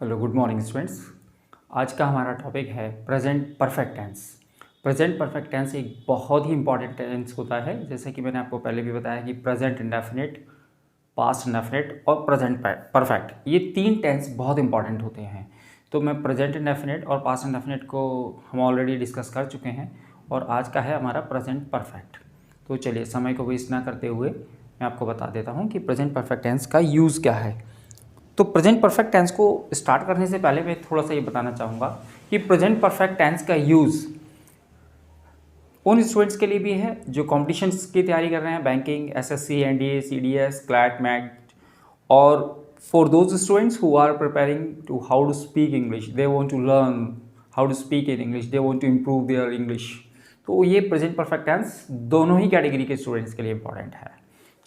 Hello, good morning students. आज का हमारा टॉपिक है present perfect tense. Present perfect tense एक बहुत ही इंपॉर्टेंट टेंस होता है। जैसे कि मैंने आपको पहले भी बताया कि प्रेजेंट इंडेफिनिट, पास्ट इंडेफिनिट और प्रेजेंट परफेक्ट, ये तीन टेंस बहुत इंपॉर्टेंट होते हैं। तो मैं प्रेजेंट इंडेफिनिट और पास्ट इंडेफिनिट को हम ऑलरेडी डिस्कस कर चुके हैं और आज का है हमारा प्रेजेंट परफेक्ट। तो चलिए, समय को वेस्ट ना करते हुए मैं आपको बता देता हूँ कि प्रेजेंट परफेक्ट टेंस का यूज़ क्या है। तो प्रेजेंट परफेक्ट टेंस को स्टार्ट करने से पहले मैं थोड़ा सा ये बताना चाहूँगा कि प्रेजेंट परफेक्ट टेंस का यूज़ उन स्टूडेंट्स के लिए भी है जो कॉम्पिटिशन्स की तैयारी कर रहे हैं, banking, SSC, NDA, CDS, CLAT, MAT, और for those students who are preparing to how to speak English, they want to learn how to speak in English, they want to improve their English. तो ये present perfect tense दोनों ही category के students के लिए important है।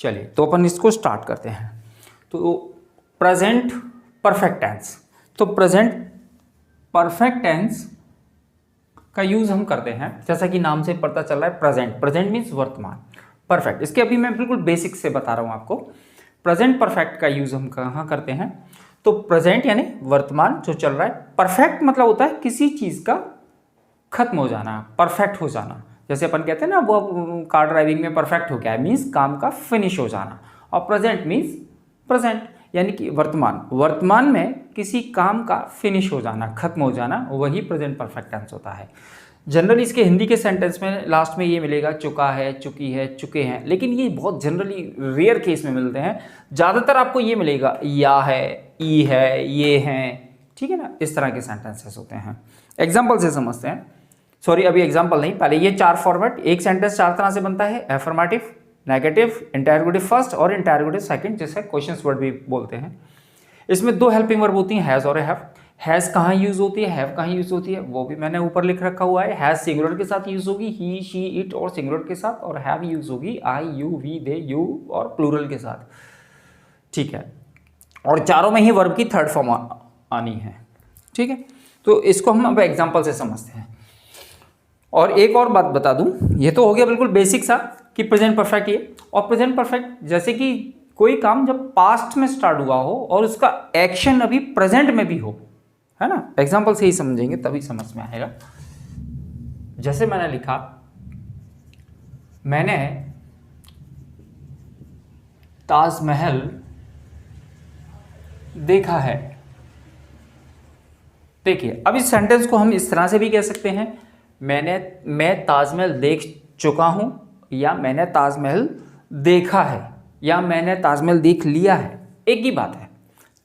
चलिए, तो अपन इसको स्टार्ट करते हैं। तो प्रेजेंट परफेक्ट टेंस, तो प्रेजेंट परफेक्ट टेंस का यूज़ हम करते हैं, जैसा कि नाम से पता चल रहा है प्रेजेंट। प्रेजेंट मीन्स वर्तमान, परफेक्ट इसके अभी मैं बिल्कुल बेसिक से बता रहा हूँ आपको। प्रेजेंट परफेक्ट का यूज़ हम कहाँ करते हैं? तो प्रेजेंट यानी वर्तमान जो चल रहा है, परफेक्ट मतलब होता है किसी चीज़ का खत्म हो जाना, परफेक्ट हो जाना। जैसे अपन कहते हैं ना, वो कार ड्राइविंग में परफेक्ट हो गया है, मीन्स काम का फिनिश हो जाना। और प्रेजेंट मीन्स प्रेजेंट यानी कि वर्तमान, वर्तमान में किसी काम का फिनिश हो जाना, खत्म हो जाना, वही प्रेजेंट परफेक्ट टेंस होता है। जनरली इसके हिंदी के सेंटेंस में लास्ट में ये मिलेगा चुका है, चुकी है, चुके हैं, लेकिन ये बहुत जनरली रेयर केस में मिलते हैं। ज़्यादातर आपको ये मिलेगा या है, ई है, ये हैं, ठीक है ना, इस तरह के सेंटेंसेस होते हैं। एग्जाम्पल से समझते हैं। सॉरी, अभी एग्जाम्पल नहीं, पहले ये चार फॉर्मेट, एक सेंटेंस चार तरह से बनता है: एफर्मेटिव, नेगेटिव, इंटरोगेटिव फर्स्ट और इंटरोगेटिव सेकंड, जिसे क्वेश्चंस वर्ड भी बोलते हैं। इसमें दो हेल्पिंग वर्ब होती हैं, हैज़ और हैव। हैज़ कहाँ यूज़ होती है, हैव कहाँ यूज़ होती है, वो भी मैंने ऊपर लिख रखा हुआ है। हैज़ सिंगुलर के साथ यूज़ होगी, ही, शी, इट, और सिंगुलर के साथ, और हैव यूज़ होगी आई, यू, वी, दे, यू और प्लूरल के साथ, ठीक है। और चारों में ही वर्ब की थर्ड फॉर्म आनी है, ठीक है। तो इसको हम अब एग्जाम्पल से समझते हैं। और एक और बात बता दूं, ये तो हो गया बिल्कुल बेसिक सा कि प्रेजेंट परफेक्ट ये। और प्रेजेंट परफेक्ट जैसे कि कोई काम जब पास्ट में स्टार्ट हुआ हो और उसका एक्शन अभी प्रेजेंट में भी हो, है ना। एग्जांपल से ही समझेंगे तभी समझ में आएगा। जैसे मैंने लिखा, मैंने ताजमहल देखा है। देखिए, अब इस सेंटेंस को हम इस तरह से भी कह सकते हैं, मैं ताजमहल देख चुका हूं, या मैंने ताजमहल देखा है, या मैंने ताजमहल देख लिया है, एक ही बात है।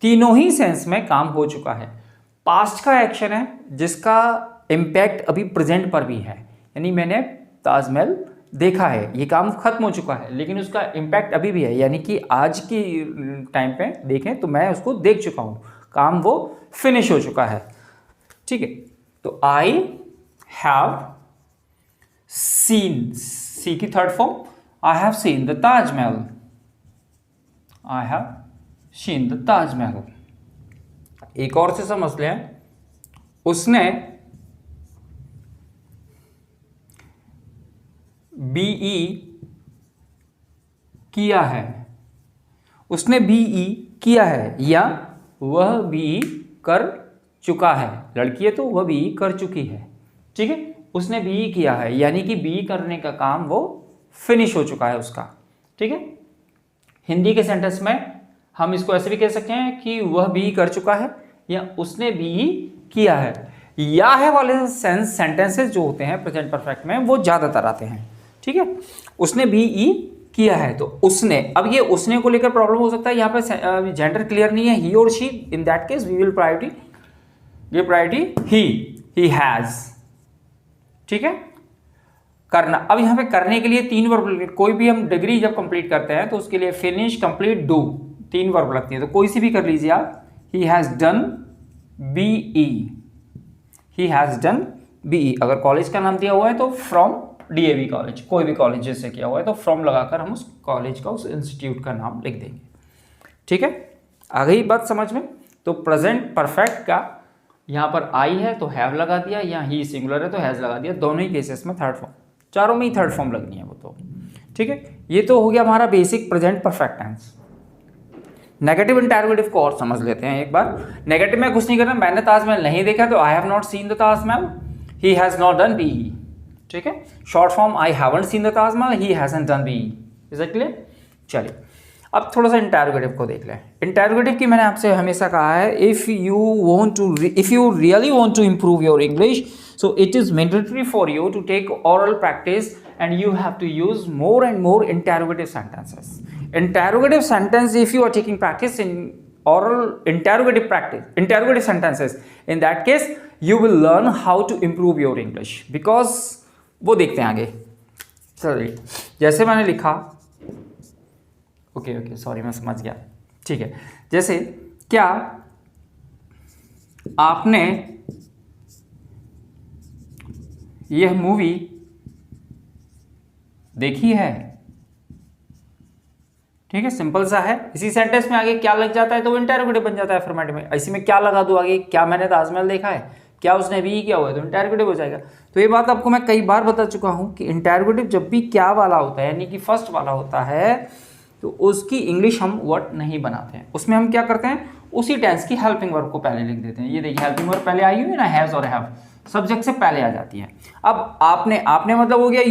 तीनों ही सेंस में काम हो चुका है। पास्ट का एक्शन है जिसका इम्पैक्ट अभी प्रेजेंट पर भी है, यानी मैंने ताजमहल देखा है, ये काम खत्म हो चुका है, लेकिन उसका इम्पैक्ट अभी भी है, यानी कि आज की टाइम पे देखें तो मैं उसको देख चुका हूं, काम वो फिनिश हो चुका है, ठीक है। तो आई हैव सीन, सी की third form, I have seen the Taj Mahal, I have seen the Taj Mahal. एक और से समझ लें, उसने बीई किया है, उसने बीई किया है, या वह बीई कर चुका है। लड़की है तो वह बीई कर चुकी है, ठीक है। उसने बीई किया है यानी कि बीई करने का काम वो फिनिश हो चुका है उसका, ठीक है। हिंदी के सेंटेंस में हम इसको ऐसे भी कह सकते हैं कि वह बीई कर चुका है या उसने बीई किया है। या है वाले सेंटेंसेस जो होते हैं प्रेजेंट परफेक्ट में, वो ज्यादातर आते हैं, ठीक है। उसने बीई किया है, तो उसने, अब ये उसने को लेकर प्रॉब्लम हो सकता है, यहाँ पे जेंडर क्लियर नहीं है, ही और she. In that case we will give priority he has, ठीक है। करना, अब यहाँ पे करने के लिए तीन वर्ब, कोई भी हम डिग्री जब कंप्लीट करते हैं तो उसके लिए फिनिश, कंप्लीट, डू, तीन वर्ब लगती है। तो कोई सी भी कर लीजिए आप। He has done BE, he has done BE. अगर कॉलेज का नाम दिया हुआ है तो फ्रॉम डीएवी कॉलेज, कोई भी कॉलेज जैसे किया हुआ है तो फ्रॉम लगाकर हम उस कॉलेज का, उस इंस्टीट्यूट का नाम लिख देंगे, ठीक है। आ गई बात समझ में? तो प्रेजेंट परफेक्ट का यहाँ पर आई है तो हैव लगा दिया, या ही सिंगुलर है तो हैज लगा दिया। दोनों ही केसेस में थर्ड फॉर्म, चारों में ही थर्ड फॉर्म लगनी है वो तो, ठीक है। ये तो हो गया हमारा basic present perfect tense. Negative interrogative को और समझ लेते हैं एक बार। नेगेटिव में कुछ नहीं करना, मैंने ताजमहल नहीं देखा तो I have not seen the Taj Mahal, he has not done B, ठीक है। Short form I haven't seen the Taj Mahal, he hasn't done B. Is it clear? चलिए अब थोड़ा सा इंटरोगेटिव को देख लें। इंटरोगेटिव की मैंने आपसे हमेशा कहा है, if you really want to improve your English, so it is mandatory for you to take oral practice and you have to use more and more interrogative sentences. Interrogative sentence, if you are taking practice in oral interrogative sentences, in that case you will learn how to improve your English, because वो देखते हैं आगे। चलिए जैसे मैंने लिखा, okay sorry मैं समझ गया, ठीक है। जैसे क्या आपने यह मूवी देखी है, ठीक है, सिंपल सा है। इसी सेंटेंस में आगे क्या लग जाता है तो वो इंटरोगेटिव बन जाता है अफर्मेटिव में। इसी में क्या लगा दूं आगे, क्या मैंने ताजमहल देखा है, क्या उसने भी किया हुआ है, तो इंटरोगेटिव हो जाएगा। तो ये बात आपको मैं कई बार बता चुका हूं कि इंटरोगेटिव जब भी क्या वाला होता है यानी कि फर्स्ट वाला होता है तो उसकी इंग्लिश हम वर्ड नहीं बनाते हैं, उसमें हम क्या करते हैं उसी टेंस की हेल्पिंग वर्ब को पहले लिख देते हैं। ये देखिए हेल्पिंग वर्ब पहले आई हुई है ना, हैज़ और हैव, सब्जेक्ट से पहले आ जाती है। अब आपने मतलब हो गया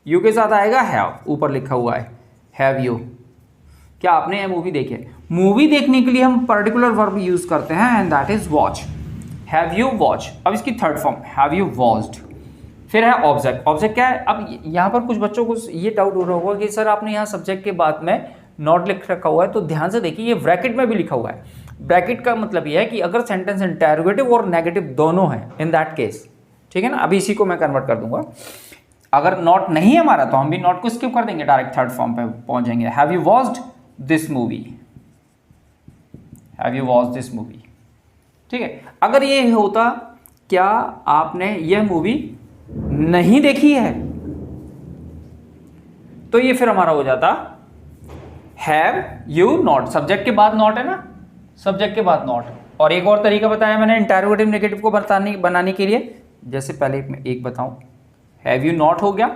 यू के साथ आएगा हैव, ऊपर लिखा हुआ है हैव यू। क्या आपने ये मूवी देखी है? मूवी देखने के लिए हम पर्टिकुलर वर्ब यूज करते हैं and that is watch. Have you watch. अब इसकी third form have you watched. फिर है ऑब्जेक्ट। ऑब्जेक्ट क्या है? अब यहाँ पर कुछ बच्चों को ये डाउट हो रहा होगा कि सर आपने यहाँ सब्जेक्ट के बाद में नॉट लिख रखा हुआ है, तो ध्यान से देखिए ये ब्रैकेट में भी लिखा हुआ है। ब्रैकेट का मतलब ये है कि अगर सेंटेंस इंटरोगेटिव और नेगेटिव दोनों है इन दैट केस, ठीक है ना। अभी इसी को मैं कन्वर्ट कर दूंगा। अगर नॉट नहीं है हमारा तो हम भी नॉट को स्किप कर देंगे, डायरेक्ट थर्ड फॉर्म पे पहुंच जाएंगे। Have you watched this movie, have you watched this movie, ठीक है। अगर ये होता क्या आपने यह मूवी नहीं देखी है, तो ये फिर हमारा हो जाता हैव यू नॉट। सब्जेक्ट के बाद नॉट है ना, सब्जेक्ट के बाद नॉट। और एक और तरीका बताया मैंने इंटरोगेटिव नेगेटिव को बनाने के लिए। जैसे पहले एक बताऊं, हैव यू नॉट हो गया,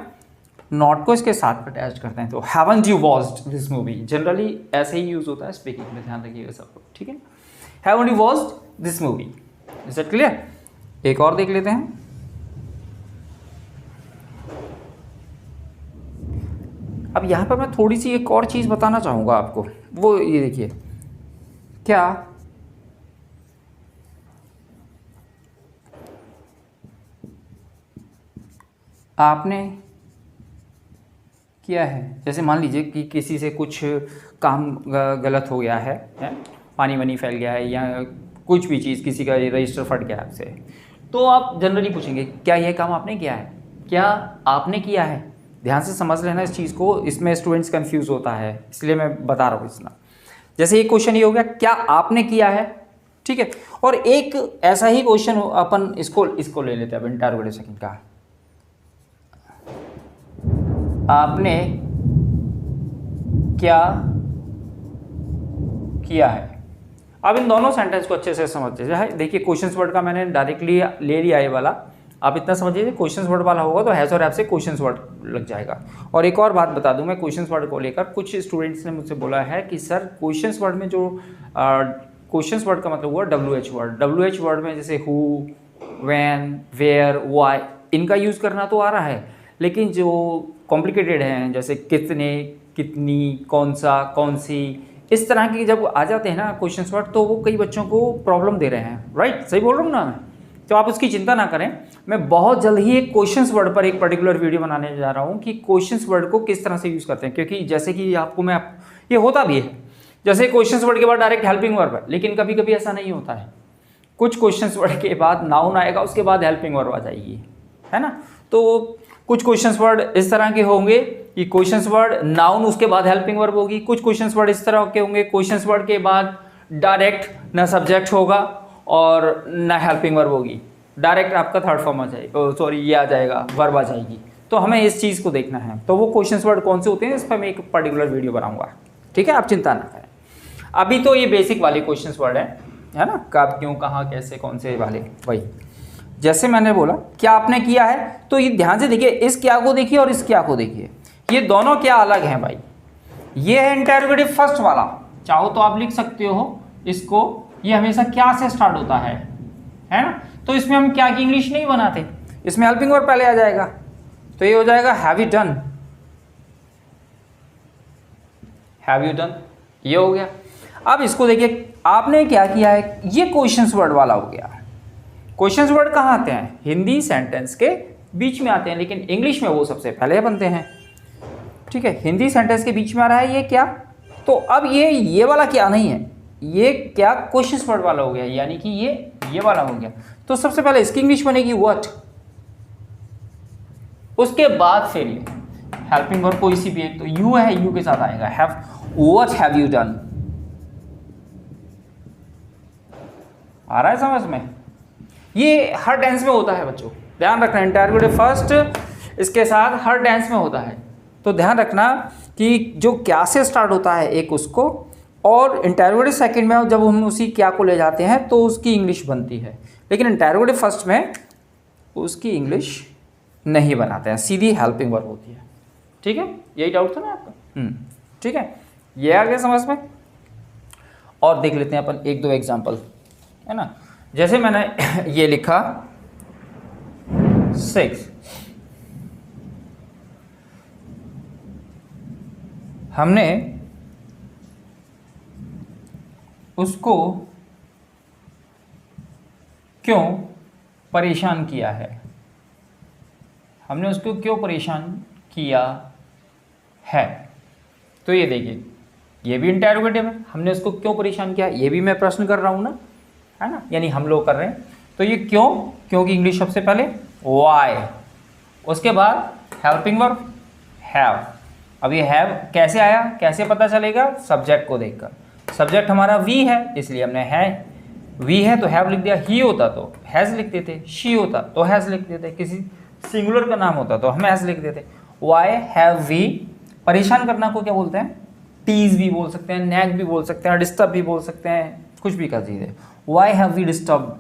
नॉट को इसके साथ अटैच करते हैं तो haven't you watched this movie. Generally ऐसे ही यूज होता है स्पीकिंग में, ध्यान रखिएगा सब लोग, ठीक है। Haven't you watched this movie. Is it clear? एक और देख लेते हैं। अब यहाँ पर मैं थोड़ी सी एक और चीज़ बताना चाहूँगा आपको, वो ये देखिए, क्या आपने किया है, जैसे मान लीजिए कि किसी से कुछ काम गलत हो गया है, पानी वानी फैल गया है या कुछ भी चीज़, किसी का रजिस्टर फट गया आपसे, तो आप जनरली पूछेंगे क्या यह काम आपने किया है, क्या आपने किया है। ध्यान से समझ लेना इस चीज़ को, इसमें स्टूडेंट्स कंफ्यूज होता है, इसलिए मैं बता रहा हूँ इतना। जैसे एक क्वेश्चन ये हो गया क्या आपने किया है, ठीक है। और एक ऐसा ही क्वेश्चन अपन इसको ले लेते हैं अब इंटरोगेटिव सेकंड का, आपने क्या किया है। अब इन दोनों सेंटेंस को अच्छे से समझते हैं। देखिए क्वेश्चंस वर्ड का मैंने डायरेक्टली ले लिया ये वाला, आप इतना समझिए क्वेश्चंस वर्ड वाला होगा तो हैज़ और हैव से क्वेश्चंस वर्ड लग जाएगा। और एक और बात बता दूं मैं क्वेश्चंस वर्ड को लेकर, कुछ स्टूडेंट्स ने मुझसे बोला है कि सर क्वेश्चंस वर्ड में जो क्वेश्चंस वर्ड का मतलब हुआ WH वर्ड। WH वर्ड में जैसे हु, व्हेन, वेयर, व्हाई, इनका यूज़ करना तो आ रहा है, लेकिन जो कॉम्प्लिकेटेड हैं जैसे कितने, कितनी, कौन सा, कौन सी, इस तरह की जब आ जाते हैं ना क्वेश्चंस वर्ड, तो वो कई बच्चों को प्रॉब्लम दे रहे हैं। राइट, सही बोल रहा हूँ ना मैं? तो आप उसकी चिंता ना करें, मैं बहुत जल्द ही एक क्वेश्चंस वर्ड पर एक पर्टिकुलर वीडियो बनाने जा रहा हूँ कि क्वेश्चंस वर्ड को किस तरह से यूज़ करते हैं। क्योंकि जैसे कि आपको ये होता भी है, जैसे क्वेश्चंस वर्ड के बाद डायरेक्ट हेल्पिंग वर्ब है, लेकिन कभी कभी ऐसा नहीं होता है। कुछ क्वेश्चंस वर्ड के बाद नाउन आएगा, उसके बाद हेल्पिंग वर्ब आ जाएगी, है ना। तो कुछ क्वेश्चंस वर्ड इस तरह के होंगे कि क्वेश्चंस वर्ड नाउन, उसके बाद हेल्पिंग वर्ब होगी। कुछ क्वेश्चंस वर्ड इस तरह के होंगे, क्वेश्चंस वर्ड के बाद डायरेक्ट ना सब्जेक्ट होगा और ना हेल्पिंग वर्ब होगी, डायरेक्ट आपका थर्ड फॉर्म आ जाएगा, सॉरी ये आ जाएगा, वर्ब आ जाएगी। तो हमें इस चीज़ को देखना है। तो वो क्वेश्चंस वर्ड कौन से होते हैं इस पर मैं एक पर्टिकुलर वीडियो बनाऊंगा, ठीक है, आप चिंता ना करें। अभी तो ये बेसिक वाले क्वेश्चंस वर्ड है ना, कब, क्यों, कहाँ, कैसे, कौन से वाले, वही जैसे मैंने बोला क्या आपने किया है, तो ये ध्यान से देखिए, इस क्या को देखिए और इस क्या को देखिए, ये दोनों क्या अलग हैं भाई। ये है इंटरोगेटिव फर्स्ट वाला, चाहो तो आप लिख सकते हो इसको, ये हमेशा क्या से स्टार्ट होता है ना। तो इसमें हम क्या की इंग्लिश नहीं बनाते, इसमें हेल्पिंग वर्ब पहले आ जाएगा, तो ये हो जाएगा have you done, have you done, ये हो गया। अब इसको देखिए आपने क्या किया है, ये क्वेश्चंस वर्ड वाला हो गया। क्वेश्चंस वर्ड कहाँ आते हैं, हिंदी सेंटेंस के बीच में आते हैं, लेकिन इंग्लिश में वो सबसे पहले बनते हैं। ठीक है, हिंदी सेंटेंस के बीच में आ रहा है ये क्या, तो अब ये वाला क्या नहीं है, ये क्या क्वेश्चंस वर्ड वाला हो गया, यानी कि ये वाला हो गया। तो सबसे पहले इसकी इंग्लिश बनेगी व्हाट, उसके बाद फिर ये हेल्पिंग वर्ब कोई सी भी एक, तो यू है, यू के साथ आएगा have, what have you done. आ रहा है समझ में, ये हर टेंस में होता है बच्चों, ध्यान रखना। इंटरोगेटिव फर्स्ट इसके साथ हर टेंस में होता है, तो ध्यान रखना कि जो क्या से स्टार्ट होता है एक उसको, और इंटरोगेटिव सेकंड में जब हम उसी क्या को ले जाते हैं तो उसकी इंग्लिश बनती है, लेकिन इंटरोगेटिव फर्स्ट में उसकी इंग्लिश नहीं बनाते हैं, सीधी हेल्पिंग वर्ब होती है। ठीक है, यही डाउट था ना आपका? ठीक है, ये आ गया समझ में। और देख लेते हैं अपन एक दो एग्जांपल, है ना। जैसे मैंने ये लिखा 6, हमने उसको क्यों परेशान किया है, हमने उसको क्यों परेशान किया है। तो ये देखिए, ये भी इंटरोगेटिव है, हमने उसको क्यों परेशान किया, ये भी मैं प्रश्न कर रहा हूँ ना, है ना, यानी हम लोग कर रहे हैं। तो ये क्यों की इंग्लिश सबसे पहले वाई, उसके बाद हेल्पिंग वर्ब हैव। अब ये हैव कैसे आया, कैसे पता चलेगा, सब्जेक्ट को देखकर। सब्जेक्ट हमारा वी है, इसलिए हमने है, वी है तो हैव लिख दिया, ही होता तो हैज़ लिख देते, शी होता तो हैज़ लिख देते, किसी सिंगुलर का नाम होता तो हम हैज़ लिख देते। वाई हैव वी, परेशान करना को क्या बोलते हैं, टीज भी बोल सकते हैं, नैग भी बोल सकते हैं, डिस्टर्ब भी बोल सकते हैं, कुछ भी कर दीजिए। Why have we disturb.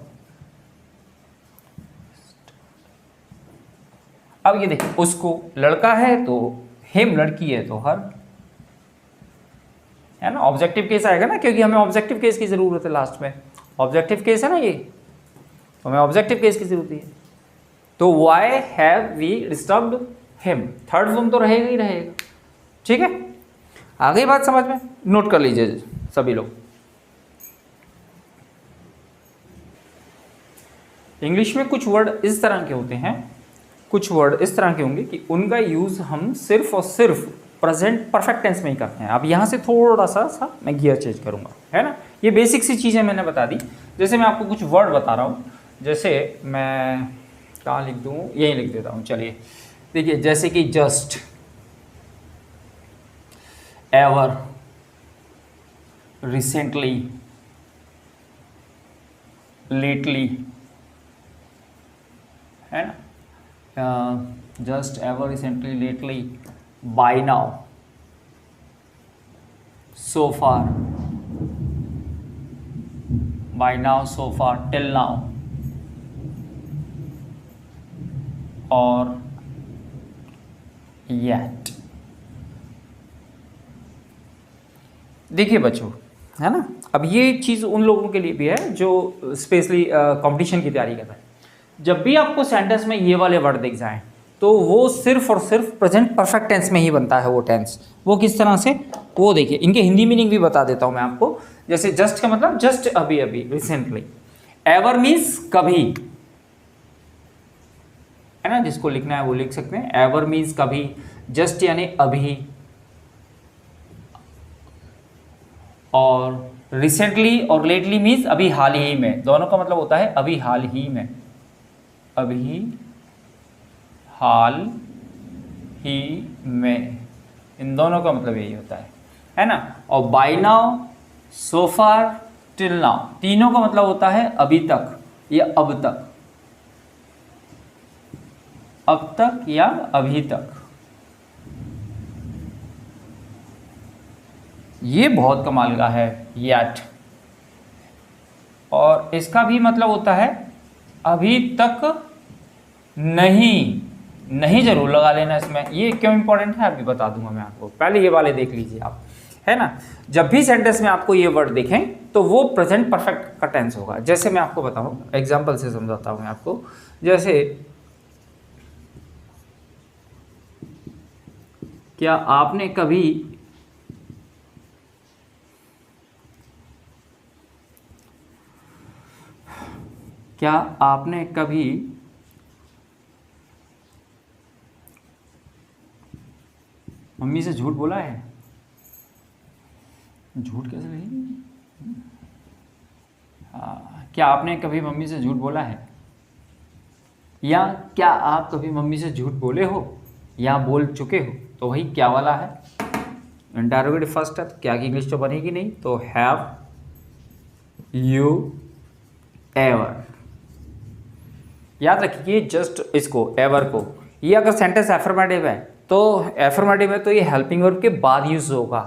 अब ये देखिए, उसको लड़का है तो हिम, लड़की है तो हर, है ना। ऑब्जेक्टिव केस आएगा ना, क्योंकि हमें ऑब्जेक्टिव केस की जरूरत है लास्ट में, ऑब्जेक्टिव केस है ना ये, तो हमें ऑब्जेक्टिव केस की जरूरत है। तो why have we disturbed him, third form तो रहेगा ही रहेगा। ठीक है, आ गई बात समझ में, नोट कर लीजिए सभी लोग। इंग्लिश में कुछ वर्ड इस तरह के होते हैं, कुछ वर्ड इस तरह के होंगे कि उनका यूज़ हम सिर्फ और सिर्फ प्रेजेंट परफेक्ट टेंस में ही करते हैं। अब यहाँ से थोड़ा सा मैं गियर चेंज करूँगा, है ना। ये बेसिक सी चीज़ें मैंने बता दी। जैसे मैं आपको कुछ वर्ड बता रहा हूँ, जैसे मैं कहाँ लिख दूँ, यहीं लिख देता हूँ, चलिए देखिए। जैसे कि जस्ट, एवर, रिसेंटली, लेटली, है ना, just, ever, recently, lately, by now, so far, by now, so far, till now, और येट। देखिए बच्चों, है ना, अब ये चीज़ उन लोगों के लिए भी है जो स्पेशली कंपटीशन की तैयारी कर रहे हैं। जब भी आपको सेंटेंस में ये वाले वर्ड दिख जाएं तो वो सिर्फ और सिर्फ प्रेजेंट परफेक्ट टेंस में ही बनता है वो टेंस। वो किस तरह से, वो देखिए, इनके हिंदी मीनिंग भी बता देता हूँ मैं आपको। जैसे जस्ट का मतलब जस्ट अभी अभी, रिसेंटली। एवर मीन्स कभी, है ना, जिसको लिखना है वो लिख सकते हैं। एवर मीन्स कभी, जस्ट यानी अभी, और रिसेंटली और लेटली मीन्स अभी हाल ही में। दोनों का मतलब होता है अभी हाल ही में, अभी हाल ही में, इन दोनों का मतलब यही होता है ना। और bye now, so far, till now, तीनों का मतलब होता है अभी तक या अब तक, अब तक या अभी तक। ये बहुत कमाल का है yet, और इसका भी मतलब होता है अभी तक नहीं। नहीं जरूर लगा लेना इसमें, ये क्यों इंपॉर्टेंट है अभी बता दूंगा मैं आपको, पहले ये वाले देख लीजिए आप, है ना। जब भी सेंटेंस में आपको ये वर्ड दिखें तो वो प्रेजेंट परफेक्ट का टेंस होगा। जैसे मैं आपको बताऊं, एग्जांपल से समझाता हूं मैं आपको। जैसे क्या आपने कभी मम्मी से झूठ बोला है? झूठ कैसे लगेगी? क्या आपने कभी मम्मी से झूठ बोला है? या क्या आप कभी मम्मी से झूठ बोले हो या बोल चुके हो? तो वही क्या वाला है, इंटरोगेटिव फर्स्ट है। क्या की इंग्लिश तो बनेगी नहीं, तो हैव यू एवर। याद रखिए जस्ट इसको, एवर को। ये अगर सेंटेंस एफर्मेटिव है तो ये हेल्पिंग वर्ब के बाद यूज होगा,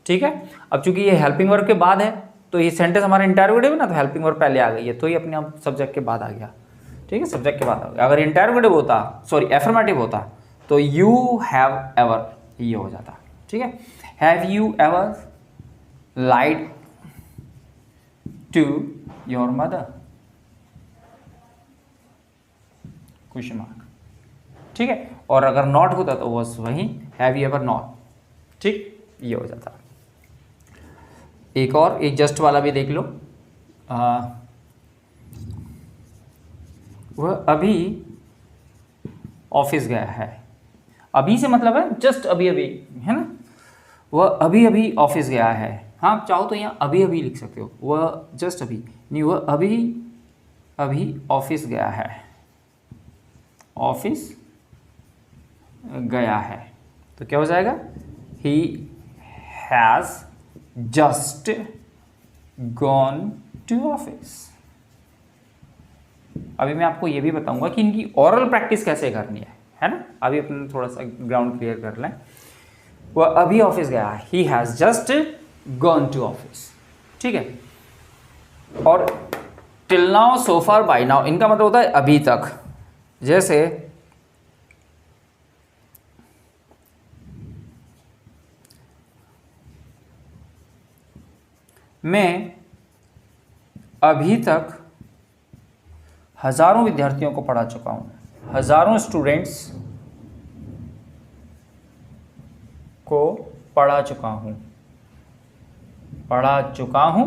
ठीक है। अब चूंकि ये हेल्पिंग वर्ब के बाद है तो ये सेंटेंस हमारा इंटरोगेटिव है ना, तो हेल्पिंग वर्ब पहले आ गई है, तो ये अपने आप सब्जेक्ट के बाद आ गया, ठीक है, सब्जेक्ट के बाद आ गया। अगर इंटरोगेटिव होता, सॉरी एफर्मेटिव होता, तो यू हैव एवर ये हो जाता, ठीक है। Have you ever lied to your mother, question mark, ठीक है। और अगर नॉट होता तो बस वही हैव यू एवर नॉट, ठीक, ये हो जाता। एक और, एक जस्ट वाला भी देख लो। वह अभी ऑफिस गया है। अभी से मतलब है जस्ट अभी अभी, है ना। वह अभी अभी ऑफिस गया है। हाँ, आप चाहो तो यहाँ अभी अभी लिख सकते हो, वह जस्ट अभी नहीं, वह अभी अभी ऑफिस गया है, ऑफिस गया है, तो क्या हो जाएगा, he has just gone to office. अभी मैं आपको ये भी बताऊंगा कि इनकी ओरल प्रैक्टिस कैसे करनी है ना। अभी अपने थोड़ा सा ग्राउंड क्लियर कर लें। वह अभी ऑफिस गया है, he has just gone to office, ठीक है। और till now, so far, by now, इनका मतलब होता है अभी तक। जैसे मैं अभी तक हजारों विद्यार्थियों को पढ़ा चुका हूं, हजारों स्टूडेंट्स को पढ़ा चुका हूं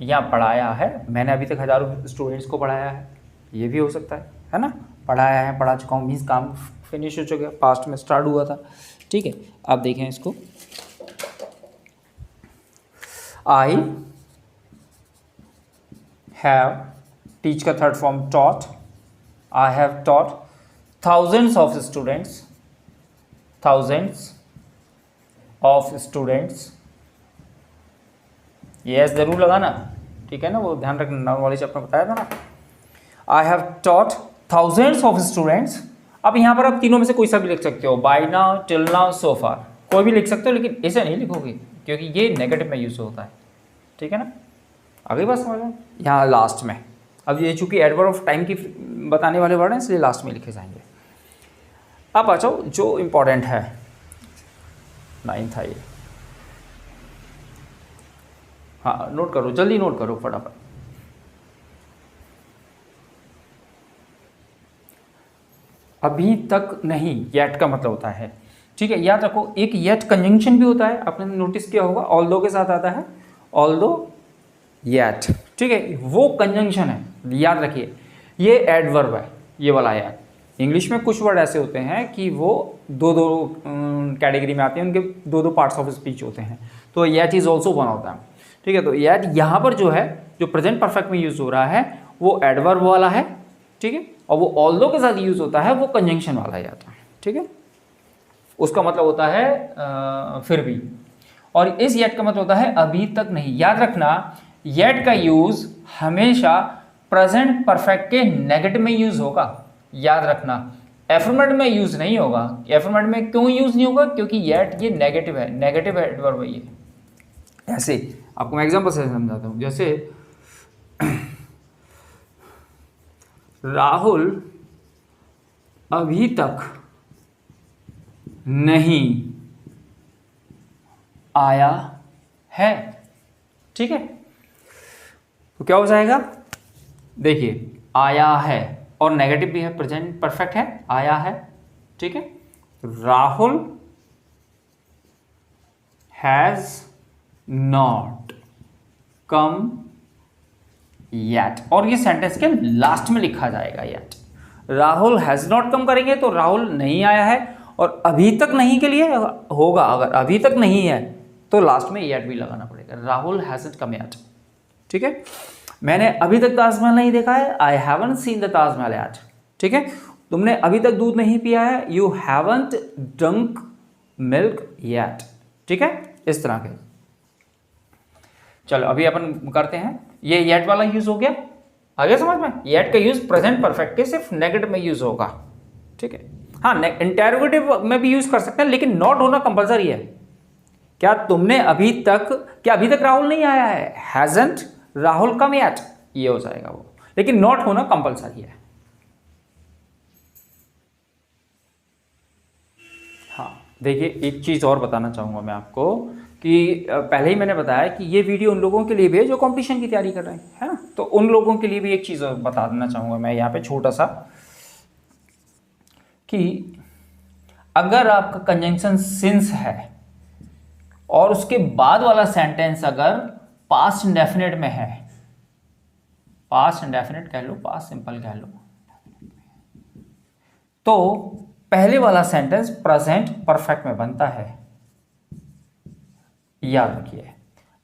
या पढ़ाया है। मैंने अभी तक हजारों स्टूडेंट्स को पढ़ाया है, ये भी हो सकता है ना। पढ़ाया है, पढ़ा चुका हूं मीन्स काम फिनिश हो चुका है, पास्ट में स्टार्ट हुआ था, ठीक है। आप देखें इसको, आई हैव, टीच का third form taught, I have taught thousands of students, ये जरूर लगाना, ठीक है ना, वो ध्यान रखना, नॉलेज अपना बताया था ना। I have taught thousands of students। अब यहाँ पर आप तीनों में से कोई सा भी लिख सकते हो, bye now, till now, so फार, कोई भी लिख सकते हो, लेकिन ऐसे नहीं लिखोगे क्योंकि ये नेगेटिव में यूज होता है, ठीक है ना। आगे बात समझ लो, यहाँ लास्ट में, अब ये चूंकि एडवर्ब ऑफ टाइम की बताने वाले वर्ड हैं इसलिए लास्ट में लिखे जाएंगे। अब आ जाओ जो इम्पोर्टेंट है, 9 था ये, हाँ नोट करो, जल्दी नोट करो फटाफट। अभी तक नहीं, येट का मतलब होता है, ठीक है। याद रखो एक येट कंजंक्शन भी होता है, आपने नोटिस किया होगा, ऑल्दो के साथ आता है, ऑल्दो येट, ठीक है, वो कंजंक्शन है, याद रखिए। ये एडवर्ब है, ये वाला येट। इंग्लिश में कुछ वर्ड ऐसे होते हैं कि वो दो कैटेगरी में आते हैं, उनके दो पार्ट्स ऑफ स्पीच होते हैं, तो येट इज ऑल्सो वन होता है, ठीक है। तो येट यहाँ पर जो है, जो प्रेजेंट परफेक्ट में यूज हो रहा है वो एडवर्ब वाला है, ठीक है, और वो ऑल्दो के साथ यूज होता है वो कंजंक्शन वाला येट है, ठीक है। उसका मतलब होता है फिर भी, और इस येट का मतलब होता है अभी तक नहीं। याद रखना येट का यूज हमेशा प्रेजेंट परफेक्ट के नेगेटिव में यूज होगा, याद रखना, एफर्मेटिव में यूज नहीं होगा। एफर्मेटिव में क्यों यूज नहीं होगा, क्योंकि येट ये नेगेटिव है, नेगेटिव एडवर्ब है ये। ऐसे आपको मैं एग्जांपल से समझाता हूं, जैसे राहुल अभी तक नहीं आया है, ठीक है। तो क्या हो जाएगा, देखिए आया है और नेगेटिव भी है, प्रेजेंट परफेक्ट है, आया है, ठीक है। Rahul has not come yet, और ये सेंटेंस के लास्ट में लिखा जाएगा yet. Rahul has not come करेंगे तो राहुल नहीं आया है, और अभी तक नहीं के लिए होगा, अगर अभी तक नहीं है तो लास्ट में येट भी लगाना पड़ेगा, राहुल हैजंट कम येट, ठीक है। मैंने अभी तक ताजमहल नहीं देखा है, आई haven't seen the Taj Mahal yet, ठीक है। तुमने अभी तक दूध नहीं पिया है, you haven't drunk milk yet, ठीक है। इस तरह के। चलो अभी अपन करते हैं, ये येट वाला यूज हो गया, आगे समझ में। येट का यूज प्रेजेंट परफेक्ट के सिर्फ नेगेटिव में यूज होगा, ठीक है। हाँ, इंटेरोगेटिव में भी यूज कर सकते हैं, लेकिन नॉट होना कंपलसरी है। क्या अभी तक राहुल नहीं आया है, हैजंट राहुल कम येट, ये हो जाएगा वो, लेकिन नॉट होना कंपलसरी है। हाँ देखिए, एक चीज और बताना चाहूंगा मैं आपको कि पहले ही मैंने बताया कि ये वीडियो उन लोगों के लिए भी है जो कंपटीशन की तैयारी कर रहे हैं, है ना। तो उन लोगों के लिए भी एक चीज़ बता देना चाहूँगा मैं यहाँ पे छोटा सा, कि अगर आपका कंजंक्शन सिंस है और उसके बाद वाला सेंटेंस अगर पास्ट इंडेफिनिट में है, पास्ट इंडेफिनिट कह लो, पास्ट सिंपल कह लो, तो पहले वाला सेंटेंस प्रेजेंट परफेक्ट में बनता है। याद रखिए,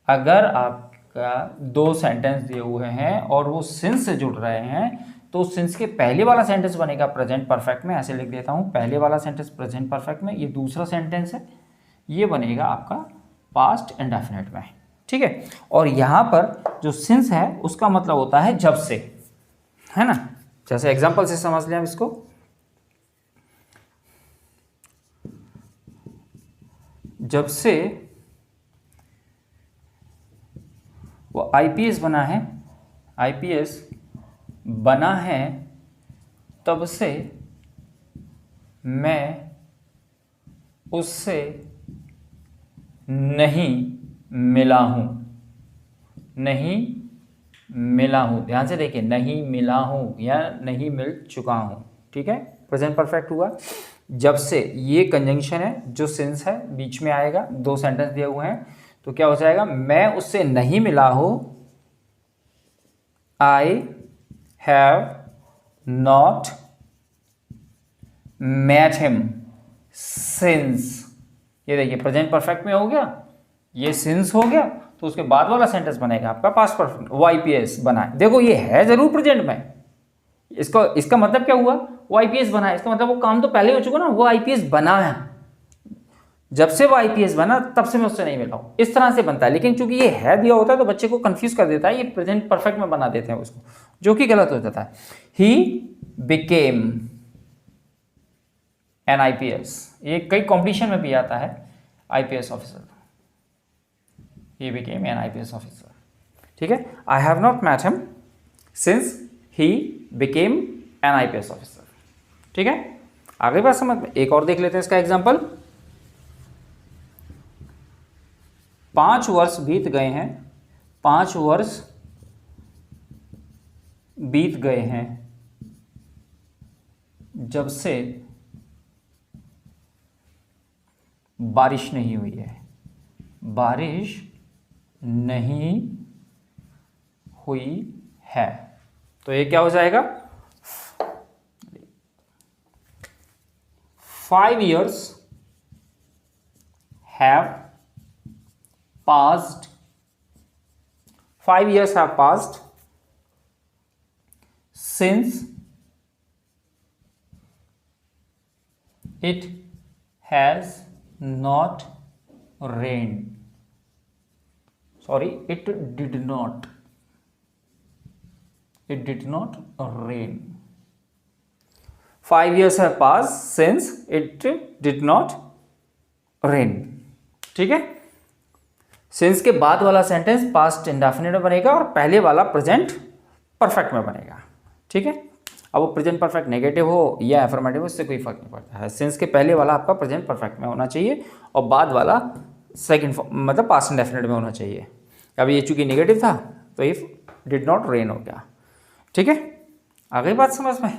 अगर आपका दो सेंटेंस दिए हुए हैं और वो सिंस से जुड़ रहे हैं तो सिंस के पहले वाला सेंटेंस बनेगा प्रेजेंट परफेक्ट में, ऐसे लिख देता हूं, पहले वाला सेंटेंस प्रेजेंट परफेक्ट में, ये दूसरा सेंटेंस है ये बनेगा आपका पास्ट इंडेफिनिट में, ठीक है। और यहां पर जो सिंस है उसका मतलब होता है जब से, है ना। जैसे एग्जांपल से समझ लें इसको, जब से वो आईपीएस बना है, आईपीएस बना है तब से मैं उससे नहीं मिला हूं, नहीं मिला हूं, ध्यान से देखिए, नहीं मिला हूं या नहीं मिल चुका हूं, ठीक है। प्रेजेंट परफेक्ट हुआ जब से, ये कंजंक्शन है जो सिंस है बीच में आएगा, दो सेंटेंस दिए हुए हैं, तो क्या हो जाएगा, मैं उससे नहीं मिला हूं, I have not met him since, ये देखिए प्रेजेंट परफेक्ट में हो गया, ये सिंस हो गया, तो उसके बाद वाला सेंटेंस बनेगा आपका पास्ट परफेक्ट, वो आईपीएस बना है। देखो ये है जरूर प्रेजेंट में, इसका मतलब क्या हुआ, वो आईपीएस बना है, इसका मतलब वो काम तो पहले हो चुका ना, वो आईपीएस बना है, जब से वो आईपीएस बना तब से मैं उससे नहीं मिला हूं, इस तरह से बनता है। लेकिन चूंकि ये है दिया होता है तो बच्चे को कंफ्यूज कर देता है, ये प्रेजेंट परफेक्ट में बना देते हैं उसको, जो कि गलत हो जाता है। ही बिकेम एन आईपीएस, ये कई कॉम्पिटिशन में भी आता है, IPS officer, he became an IPS officer, ठीक है। I have not met him since he became an IPS officer, ठीक है। आगे बात समझ में, एक और देख लेते हैं इसका एग्जांपल। 5 वर्ष बीत गए हैं, 5 वर्ष बीत गए हैं जब से बारिश नहीं हुई है, बारिश नहीं हुई है, तो ये क्या हो जाएगा, 5 years have passed, 5 years have passed since it has not rained, sorry, it did not rain, 5 years have passed since it did not rain, ठीक है। सिंस के बाद वाला सेंटेंस पास्ट इंडेफिनिट में बनेगा और पहले वाला प्रेजेंट परफेक्ट में बनेगा, ठीक है। अब वो प्रेजेंट परफेक्ट नेगेटिव हो या एफर्मेटिव हो, उससे कोई फर्क नहीं पड़ता है, सिंस के पहले वाला आपका प्रेजेंट परफेक्ट में होना चाहिए और बाद वाला सेकंड फॉर्म मतलब पास्ट इंडेफिनिट में होना चाहिए। अब ये चूंकि नेगेटिव था तो इफ डिड नॉट रेन हो गया। ठीक है, आ गई बात समझ में?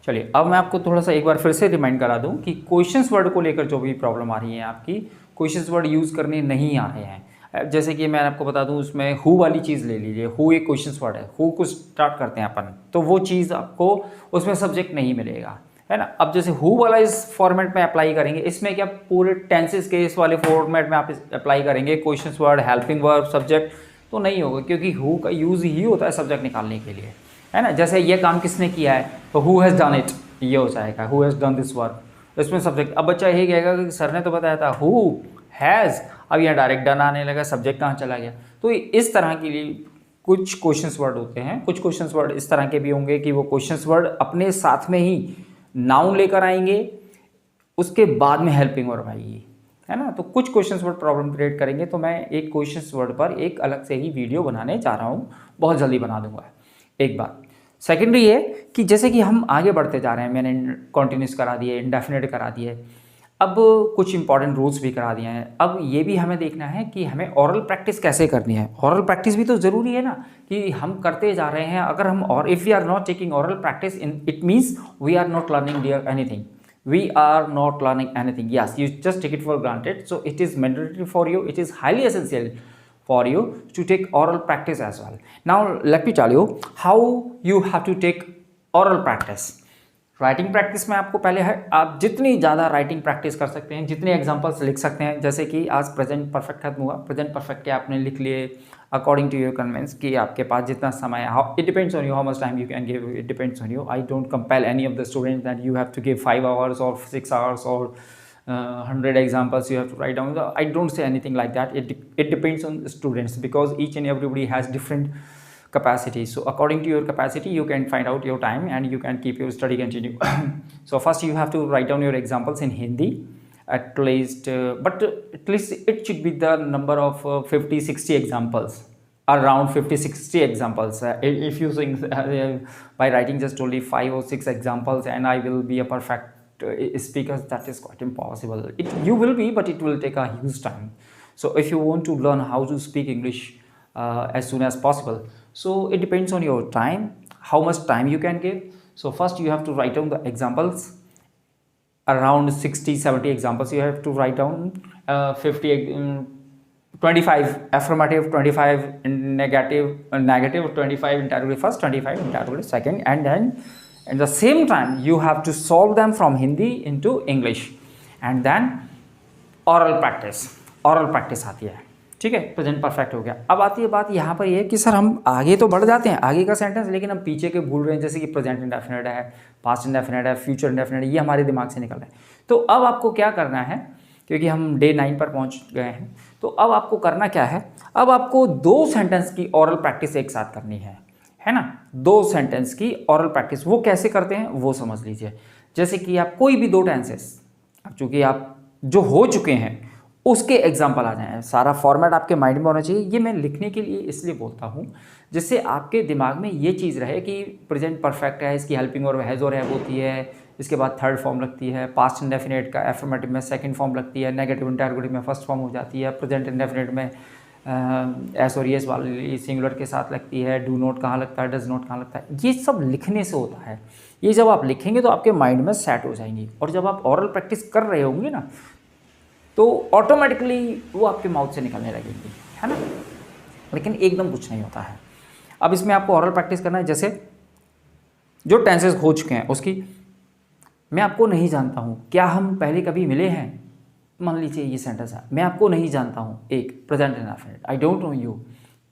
चलिए अब मैं आपको थोड़ा सा एक बार फिर से रिमाइंड करा दूं कि क्वेश्चंस वर्ड को लेकर जो भी प्रॉब्लम आ रही है आपकी, क्वेश्चंस वर्ड यूज़ करने नहीं आ रहे हैं। जैसे कि मैं आपको बता दूं, उसमें हु वाली चीज़ ले लीजिए, हु एक क्वेश्चंस वर्ड है, हु को स्टार्ट करते हैं अपन, तो वो चीज़ आपको उसमें सब्जेक्ट नहीं मिलेगा, है ना। अब जैसे हु वाला इस फॉर्मेट में अप्लाई करेंगे, इसमें क्या पूरे टेंसेस के इस वाले फॉर्मेट में आप अप्लाई करेंगे questions word, helping verb, subject, तो नहीं होगा, क्योंकि हु का यूज़ ही होता है सब्जेक्ट निकालने के लिए, है ना। जैसे ये काम किसने किया है, तो हु हैज़ डन इट, ये हो जाएगा who has done this work, इसमें सब्जेक्ट। अब बच्चा यही कहेगा कि सर ने तो बताया था हु हैज़, अब यहाँ डायरेक्ट डन आने लगा, सब्जेक्ट कहाँ चला गया। तो इस तरह के लिए कुछ क्वेश्चंस वर्ड होते हैं, कुछ क्वेश्चंस वर्ड इस तरह के भी होंगे कि वो क्वेश्चंस वर्ड अपने साथ में ही नाउन लेकर आएंगे, उसके बाद में हेल्पिंग वर्ब आएगी, है ना। तो कुछ क्वेश्चंस वर्ड प्रॉब्लम क्रिएट करेंगे, तो मैं एक क्वेश्चंस वर्ड पर एक अलग से ही वीडियो बनाने जा रहा हूँ, बहुत जल्दी बना दूंगा। एक बात सेकेंडरी है कि जैसे कि हम आगे बढ़ते जा रहे हैं, मैंने कॉन्टिन्यूस करा दिए, इंडेफिनिट करा दिए, अब कुछ इंपॉर्टेंट रूल्स भी करा दिए हैं। अब ये भी हमें देखना है कि हमें ओरल प्रैक्टिस कैसे करनी है। ओरल प्रैक्टिस भी तो ज़रूरी है ना, कि हम करते जा रहे हैं। अगर हम और if we are not taking oral practice in, it means we are not learning dear anything, we are not learning anything. Yes, you just take it for granted, so it is mandatory for you, it is highly essential for you to take oral practice as well. Now let me tell you how you have to take oral practice. Writing practice में आपको पहले है, आप जितनी ज़्यादा writing practice कर सकते हैं, जितने एग्जांपल्स लिख सकते हैं। जैसे कि आज प्रेजेंट परफेक्ट खत्म हुआ, प्रेजेंट परफेक्ट के आपने लिख लिए अकॉर्डिंग टू योर कन्वेंस, कि आपके पास जितना समय है, it depends on you how much time you can give, it depends on you. I don't compel any of the students that you have to give 5 hours or 6 hours or 100 examples you have to write down. I don't say anything like that. It depends on students, because each and everybody has different capacity. So according to your capacity you can find out your time and you can keep your study continue. So first you have to write down your examples in Hindi at least, but at least it should be the number of 50-60 examples, around 50-60 examples. If you think by writing just only 5 or 6 examples and I will be a perfect speaker, that is quite impossible. You will be, but it will take a huge time. So if you want to learn how to speak English as soon as possible, so it depends on your time, how much time you can give. So first you have to write down the examples, around 60-70 examples you have to write down. 25 affirmative, 25 negative, 25 interrogative first, 25 interrogative second, and then at the same time you have to solve them from Hindi into English, and then oral practice आती है। ठीक है, present perfect हो गया। अब आती है बात यहाँ पर ये कि सर हम आगे तो बढ़ जाते हैं, आगे का सेंटेंस, लेकिन हम पीछे के भूल रहे हैं। जैसे कि प्रेजेंट इंडेफिनिट है, पास्ट इंडेफिनिट है, फ्यूचर इंडेफिनिट, ये हमारे दिमाग से निकल रहे हैं। तो अब आपको क्या करना है, क्योंकि हम डे 9 पर पहुँच गए हैं, तो अब आपको करना क्या है, अब आपको 2 सेंटेंस की ओरल प्रैक्टिस एक साथ करनी है ना। 2 सेंटेंस की ओरल प्रैक्टिस, वो कैसे करते हैं वो समझ लीजिए। जैसे कि आप कोई भी 2 टेंसेस, अब चूँकि आप जो हो चुके हैं उसके एग्जाम्पल आ जाएं, सारा फॉर्मेट आपके माइंड में होना चाहिए। ये मैं लिखने के लिए इसलिए बोलता हूँ जिससे आपके दिमाग में ये चीज़ रहे कि प्रेजेंट परफेक्ट है, इसकी हेल्पिंग और हैज़ और हैव होती है, इसके बाद थर्ड फॉर्म लगती है, पास्ट इंडेफिनिट का एफर्मेटिव में सेकंड फॉर्म लगती है, नेगेटिव इंटरोगेटिव में फर्स्ट फॉर्म हो जाती है, प्रेजेंट इंडेफिनिट में एस और यस वाली सिंगुलर के साथ लगती है, डू नॉट कहाँ लगता है, डज नॉट कहाँ लगता है। ये सब लिखने से होता है। ये जब आप लिखेंगे तो आपके माइंड में सेट हो जाएंगी, और जब आप ओरल प्रैक्टिस कर रहे होंगे ना तो ऑटोमेटिकली वो आपके माउथ से निकलने लगेगी, है ना। लेकिन एकदम कुछ नहीं होता है। अब इसमें आपको ओरल प्रैक्टिस करना है। जैसे जो टेंसेस हो चुके हैं उसकी, मैं आपको नहीं जानता हूँ, क्या हम पहले कभी मिले हैं। मान लीजिए ये सेंटेंस है, मैं आपको नहीं जानता हूँ, एक present indefinite, I don't know you.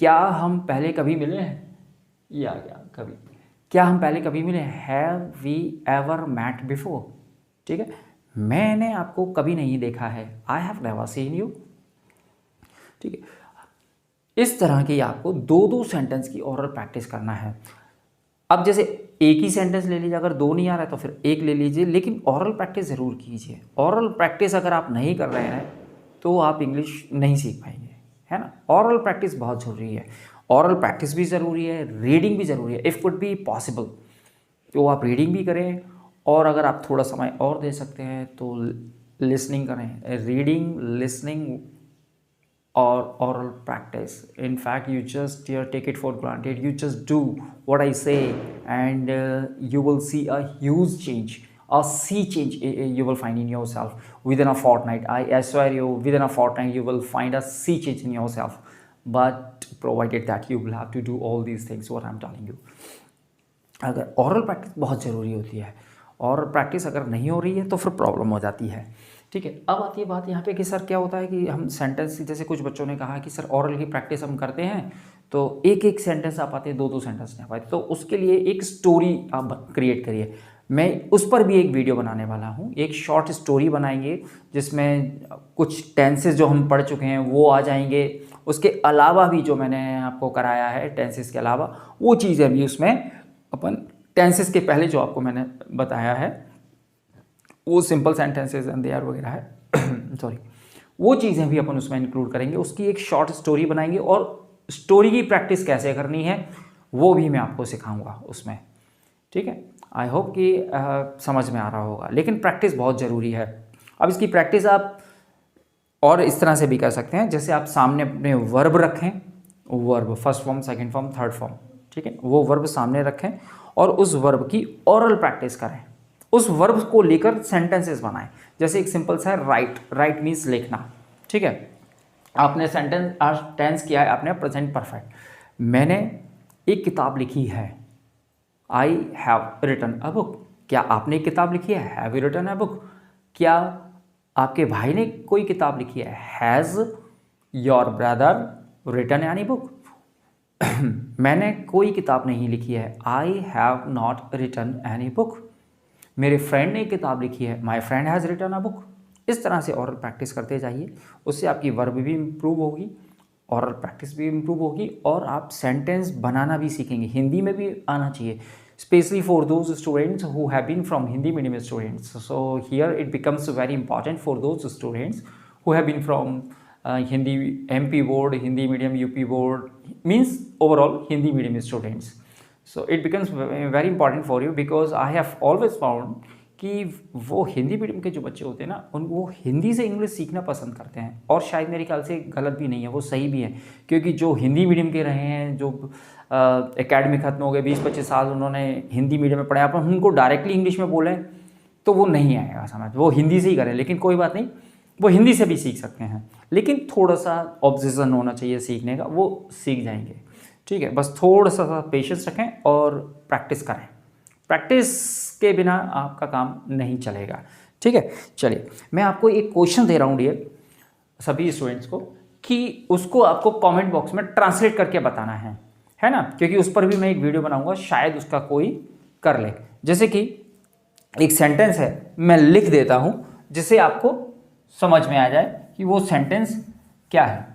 क्या हम पहले कभी मिले हैं, ये आ गया कभी। क्या हम पहले कभी मिले, have we ever met before. ठीक है, मैंने आपको कभी नहीं देखा है, I have never seen you. ठीक है, इस तरह की आपको 2-2 सेंटेंस की ओरल प्रैक्टिस करना है। अब जैसे एक ही सेंटेंस ले लीजिए, अगर 2 नहीं आ रहा है तो फिर एक ले लीजिए, लेकिन ओरल प्रैक्टिस ज़रूर कीजिए। ओरल प्रैक्टिस अगर आप नहीं कर रहे हैं तो आप इंग्लिश नहीं सीख पाएंगे, है ना। ओरल प्रैक्टिस बहुत ज़रूरी है। ओरल प्रैक्टिस भी ज़रूरी है, रीडिंग भी ज़रूरी है। इफ़ कुड बी पॉसिबल तो आप रीडिंग भी करें, और अगर आप थोड़ा समय और दे सकते हैं तो लिसनिंग करें, रीडिंग, लिसनिंग और oral practice. In fact, you just take it for granted. You just do what I say, and you will see a huge change, a sea change you will find in yourself within a fortnight. I swear you, within a fortnight you will find a sea change in yourself, but provided that you will have to do all these things what I'm telling you. अगर oral practice बहुत ज़रूरी होती है, और practice अगर नहीं हो रही है तो फिर प्रॉब्लम हो जाती है। ठीक है, अब आती है बात यहाँ पे कि सर क्या होता है कि हम सेंटेंस, जैसे कुछ बच्चों ने कहा कि सर ओरल की प्रैक्टिस हम करते हैं तो एक एक सेंटेंस आ पाते, दो दो सेंटेंस नहीं आ पाते, तो उसके लिए एक स्टोरी आप क्रिएट करिए। मैं उस पर भी एक वीडियो बनाने वाला हूँ, एक शॉर्ट स्टोरी बनाएंगे जिसमें कुछ टेंसेस जो हम पढ़ चुके हैं वो आ जाएंगे, उसके अलावा भी जो मैंने आपको कराया है टेंसेस के अलावा वो चीज़ें भी उसमें अपन, टेंसेस के पहले जो आपको मैंने बताया है वो सिंपल सेंटेंसेस एंड देयर वगैरह है सॉरी, वो चीज़ें भी अपन उसमें इंक्लूड करेंगे, उसकी एक शॉर्ट स्टोरी बनाएंगे, और स्टोरी की प्रैक्टिस कैसे करनी है वो भी मैं आपको सिखाऊंगा उसमें। ठीक है, आई होप कि समझ में आ रहा होगा, लेकिन प्रैक्टिस बहुत ज़रूरी है। अब इसकी प्रैक्टिस आप और इस तरह से भी कर सकते हैं, जैसे आप सामने अपने वर्ब रखें, verb first form, second form, third form, ठीक है, वो वर्ब सामने रखें और उस वर्ब की ओरल प्रैक्टिस करें, उस वर्ब को लेकर सेंटेंसेस बनाएं। जैसे एक सिंपल सा है राइट, राइट मीन्स लिखना। ठीक है, आपने सेंटेंस आज टेंस किया है आपने प्रेजेंट परफेक्ट, मैंने एक किताब लिखी है, I have written a book. क्या आपने एक किताब लिखी है, have you written a book. क्या आपके भाई ने कोई किताब लिखी है, has your brother written any book. मैंने कोई किताब नहीं लिखी है, I have not written any book. मेरे फ्रेंड ने किताब लिखी है, my friend has written a book. इस तरह से ओरल प्रैक्टिस करते जाइए, उससे आपकी वर्ब भी इम्प्रूव होगी, ओरल प्रैक्टिस भी इम्प्रूव होगी, और आप सेंटेंस बनाना भी सीखेंगे। हिंदी में भी आना चाहिए, specially for those students who have been from Hindi medium students. So here it becomes very important for those students who have been from Hindi MP board, Hindi medium UP board, means overall Hindi medium students. So it becomes very important for you because I have always found कि वो Hindi medium के जो बच्चे होते हैं ना, वो हिंदी से इंग्लिश सीखना पसंद करते हैं, और शायद मेरे ख्याल से गलत भी नहीं है, वो सही भी है, क्योंकि जो हिंदी मीडियम के रहे हैं, जो एकेडमी खत्म हो गए, 20-25 साल उन्होंने हिंदी मीडियम में पढ़ा, अपन उनको डायरेक्टली इंग्लिश में बोलें तो वो नहीं आएगा समझ, वो हिंदी से ही करें। लेकिन कोई बात नहीं, वो हिंदी से भी सीख सकते हैं, लेकिन थोड़ा सा ऑब्जेशन होना चाहिए सीखने का, वो सीख जाएंगे। ठीक है, बस थोड़ा सा पेशेंस रखें और प्रैक्टिस करें, प्रैक्टिस के बिना आपका काम नहीं चलेगा। ठीक है, चलिए मैं आपको एक क्वेश्चन दे रहा हूँ डियर सभी स्टूडेंट्स को, कि उसको आपको कमेंट बॉक्स में ट्रांसलेट करके बताना है ना, क्योंकि उस पर भी मैं एक वीडियो बनाऊंगा, शायद उसका कोई कर ले। जैसे कि एक सेंटेंस है, मैं लिख देता हूँ जिससे आपको समझ में आ जाए कि वो सेंटेंस क्या है,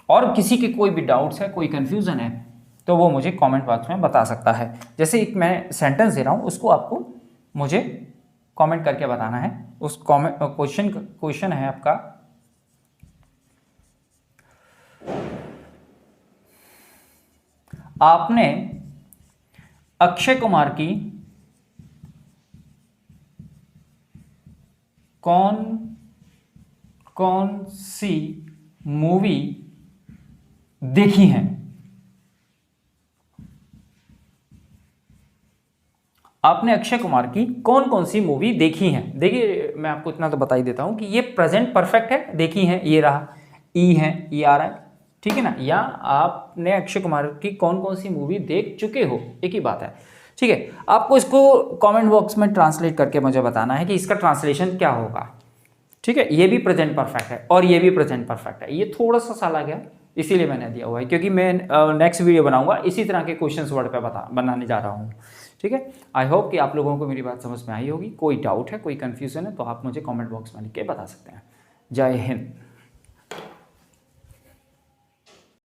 और किसी के कोई भी डाउट्स है, कोई कंफ्यूजन है, तो वो मुझे कमेंट बॉक्स में बता सकता है। जैसे एक मैं सेंटेंस दे रहा हूँ, उसको आपको मुझे कमेंट करके बताना है। उस क्वेश्चन है आपका, आपने अक्षय कुमार की कौन सी मूवी देखी है? आपने अक्षय कुमार की कौन सी मूवी देखी है? देखिए मैं आपको इतना तो बता ही देता हूं कि ये प्रेजेंट परफेक्ट है, देखी है ये रहा, ई है ये आ रहा है, ठीक है ना, या आपने अक्षय कुमार की कौन सी मूवी देख चुके हो, एक ही बात है। ठीक है, आपको इसको कमेंट बॉक्स में ट्रांसलेट करके मुझे बताना है कि इसका ट्रांसलेशन क्या होगा। ठीक है, ये भी प्रेजेंट परफेक्ट है और ये भी प्रेजेंट परफेक्ट है, ये थोड़ा सा साल आ गया इसीलिए मैंने दिया हुआ है, क्योंकि मैं नेक्स्ट वीडियो बनाऊंगा इसी तरह के क्वेश्चंस वर्ड पे बनाने जा रहा हूँ। ठीक है, आई होप कि आप लोगों को मेरी बात समझ में आई होगी। कोई डाउट है, कोई कन्फ्यूजन है तो आप मुझे कमेंट बॉक्स में लिख के बता सकते हैं। जय हिंद।